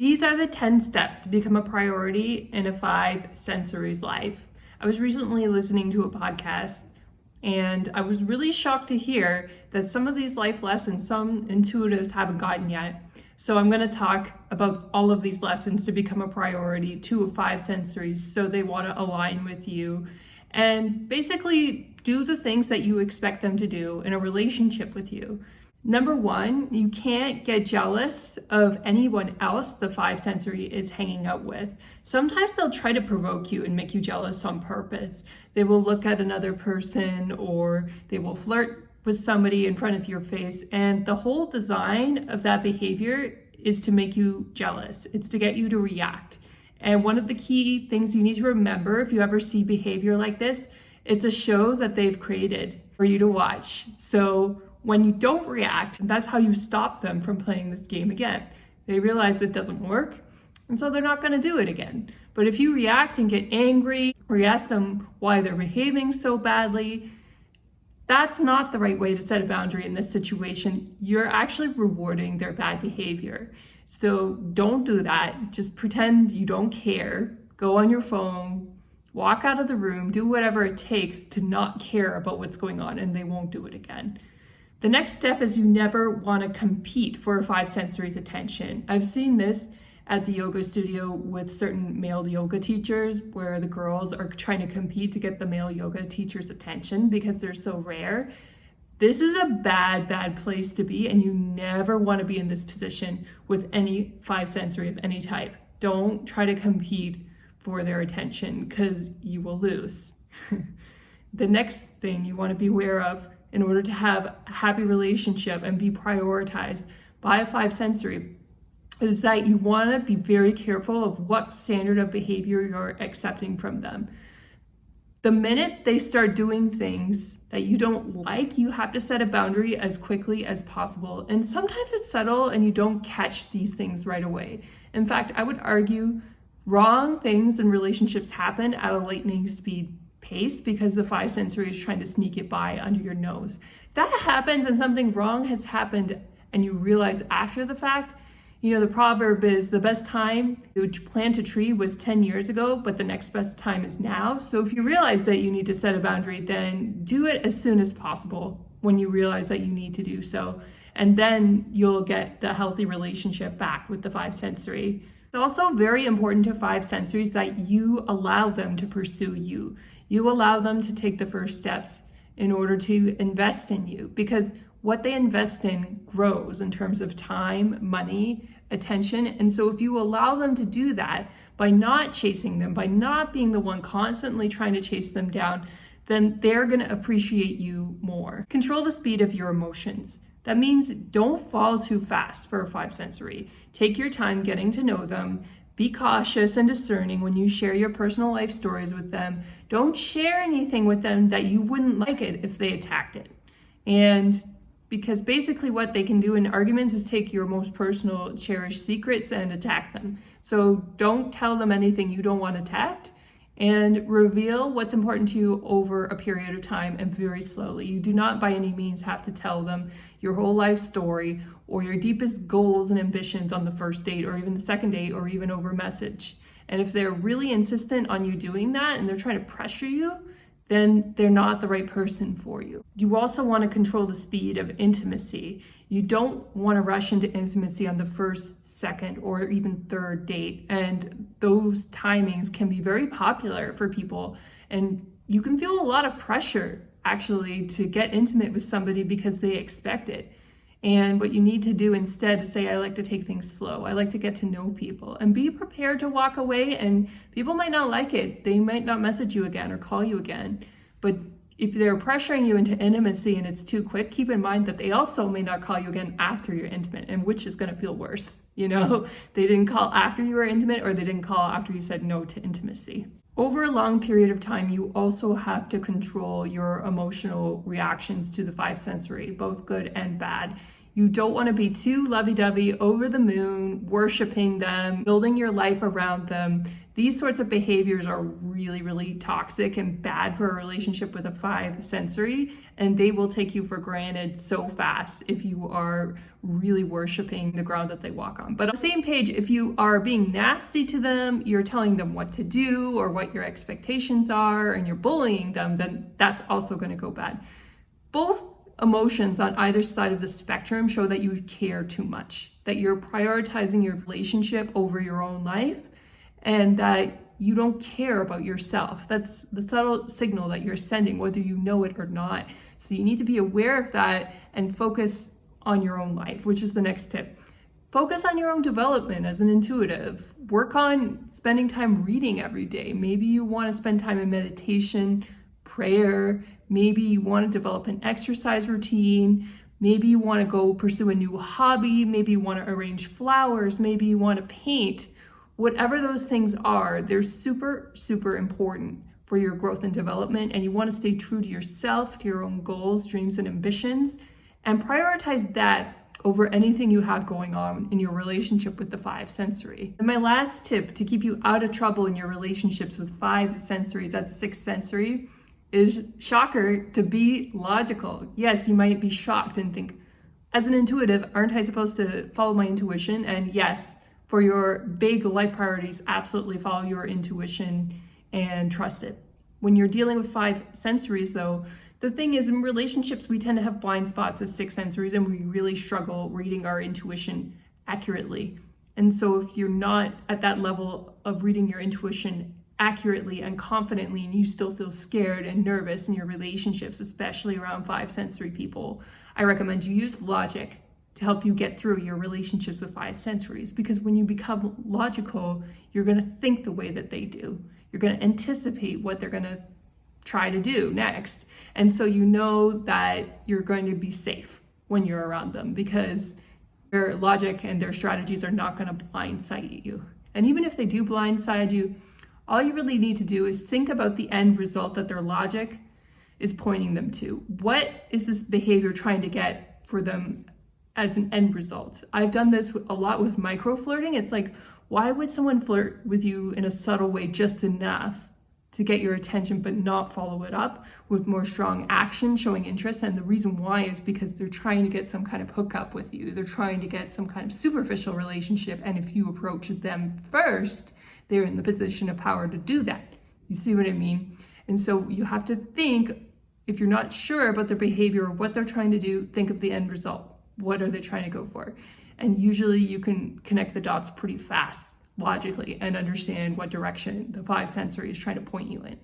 These are the 10 steps to become a priority in a 5 sensories life. I was recently listening to a podcast and I was really shocked to hear that some of these life lessons some intuitives haven't gotten yet. So I'm going to talk about all of these lessons to become a priority to a 5 sensories so they want to align with you and basically do the things that you expect them to do in a relationship with you. Number one, you can't get jealous of anyone else the 5 sensory is hanging out with. Sometimes they'll try to provoke you and make you jealous on purpose. They will look at another person or they will flirt with somebody in front of your face. And the whole design of that behavior is to make you jealous. It's to get you to react. And one of the key things you need to remember if you ever see behavior like this, it's a show that they've created for you to watch. So when you don't react, that's how you stop them from playing this game again. They realize it doesn't work, and so they're not going to do it again. But if you react and get angry, or you ask them why they're behaving so badly, that's not the right way to set a boundary in this situation. You're actually rewarding their bad behavior. So don't do that. Just pretend you don't care. Go on your phone, walk out of the room, do whatever it takes to not care about what's going on, and they won't do it again. The next step is you never want to compete for a 5 sensories attention. I've seen this at the yoga studio with certain male yoga teachers where the girls are trying to compete to get the male yoga teacher's attention because they're so rare. This is a bad place to be, and you never want to be in this position with any 5 sensory of any type. Don't try to compete for their attention because you will lose. The next thing you want to be aware of in order to have a happy relationship and be prioritized by a 5 sensory is that you want to be very careful of what standard of behavior you're accepting from them. The minute they start doing things that you don't like, you have to set a boundary as quickly as possible. And sometimes it's subtle and you don't catch these things right away. In fact, I would argue wrong things in relationships happen at a lightning speed pace because the 5 sensory is trying to sneak it by under your nose. If that happens and something wrong has happened and you realize after the fact, the proverb is the best time to plant a tree was 10 years ago, but the next best time is now. So if you realize that you need to set a boundary, then do it as soon as possible when you realize that you need to do so. And then you'll get the healthy relationship back with the 5 sensory. It's also very important to 5 sensories that you allow them to pursue you. You allow them to take the first steps in order to invest in you, because what they invest in grows in terms of time, money, attention. And so if you allow them to do that by not chasing them, by not being the one constantly trying to chase them down, then they're going to appreciate you more. Control the speed of your emotions. That means don't fall too fast for a 5 sensory. Take your time getting to know them. Be cautious and discerning when you share your personal life stories with them. Don't share anything with them that you wouldn't like it if they attacked it. And because basically what they can do in arguments is take your most personal, cherished secrets and attack them. So don't tell them anything you don't want attacked, and reveal what's important to you over a period of time and very slowly. You do not by any means have to tell them your whole life story or your deepest goals and ambitions on the first date or even the second date or even over message. And if they're really insistent on you doing that and they're trying to pressure you, then they're not the right person for you. You also want to control the speed of intimacy. You don't want to rush into intimacy on the first, second, or even third date. And those timings can be very popular for people. And you can feel a lot of pressure actually to get intimate with somebody because they expect it. And what you need to do instead is say, I like to take things slow. I like to get to know people, and be prepared to walk away. And people might not like it. They might not message you again or call you again. But if they're pressuring you into intimacy and it's too quick, keep in mind that they also may not call you again after you're intimate, and which is going to feel worse. They didn't call after you were intimate, or they didn't call after you said no to intimacy. Over a long period of time, you also have to control your emotional reactions to the 5 sensory, both good and bad. You don't want to be too lovey-dovey, over the moon, worshiping them, building your life around them. These sorts of behaviors are really, really toxic and bad for a relationship with a 5 sensory, and they will take you for granted so fast if you are really worshiping the ground that they walk on. But on the same page, if you are being nasty to them, you're telling them what to do or what your expectations are, and you're bullying them, then that's also going to go bad. Both emotions on either side of the spectrum show that you care too much, that you're prioritizing your relationship over your own life, and that you don't care about yourself. That's the subtle signal that you're sending, whether you know it or not. So you need to be aware of that and focus on your own life, which is the next tip. Focus on your own development as an intuitive. Work on spending time reading every day. Maybe you want to spend time in meditation, prayer. Maybe you want to develop an exercise routine. Maybe you want to go pursue a new hobby. Maybe you want to arrange flowers. Maybe you want to paint. Whatever those things are, they're super, super important for your growth and development. And you want to stay true to yourself, to your own goals, dreams, and ambitions, and prioritize that over anything you have going on in your relationship with the 5 sensory. And my last tip to keep you out of trouble in your relationships with 5 sensories as a 6 sensory is, shocker, to be logical. Yes, you might be shocked and think, as an intuitive, aren't I supposed to follow my intuition? And yes, for your big life priorities, absolutely follow your intuition and trust it. When you're dealing with 5 sensories though, the thing is, in relationships, we tend to have blind spots as 6 sensories, and we really struggle reading our intuition accurately. And so if you're not at that level of reading your intuition accurately and confidently, and you still feel scared and nervous in your relationships, especially around 5 sensory people, I recommend you use logic to help you get through your relationships with 5 sensories. Because when you become logical, you're going to think the way that they do. You're going to anticipate what they're going to try to do next. And so you know that you're going to be safe when you're around them, because their logic and their strategies are not going to blindside you. And even if they do blindside you, all you really need to do is think about the end result that their logic is pointing them to. What is this behavior trying to get for them as an end result? I've done this a lot with micro flirting. It's like, why would someone flirt with you in a subtle way just enough to get your attention, but not follow it up with more strong action, showing interest? And the reason why is because they're trying to get some kind of hookup with you. They're trying to get some kind of superficial relationship. And if you approach them first, they're in the position of power to do that. You see what I mean? And so you have to think, if you're not sure about their behavior or what they're trying to do, think of the end result. What are they trying to go for? And usually you can connect the dots pretty fast logically and understand what direction the 5 sensory is trying to point you in.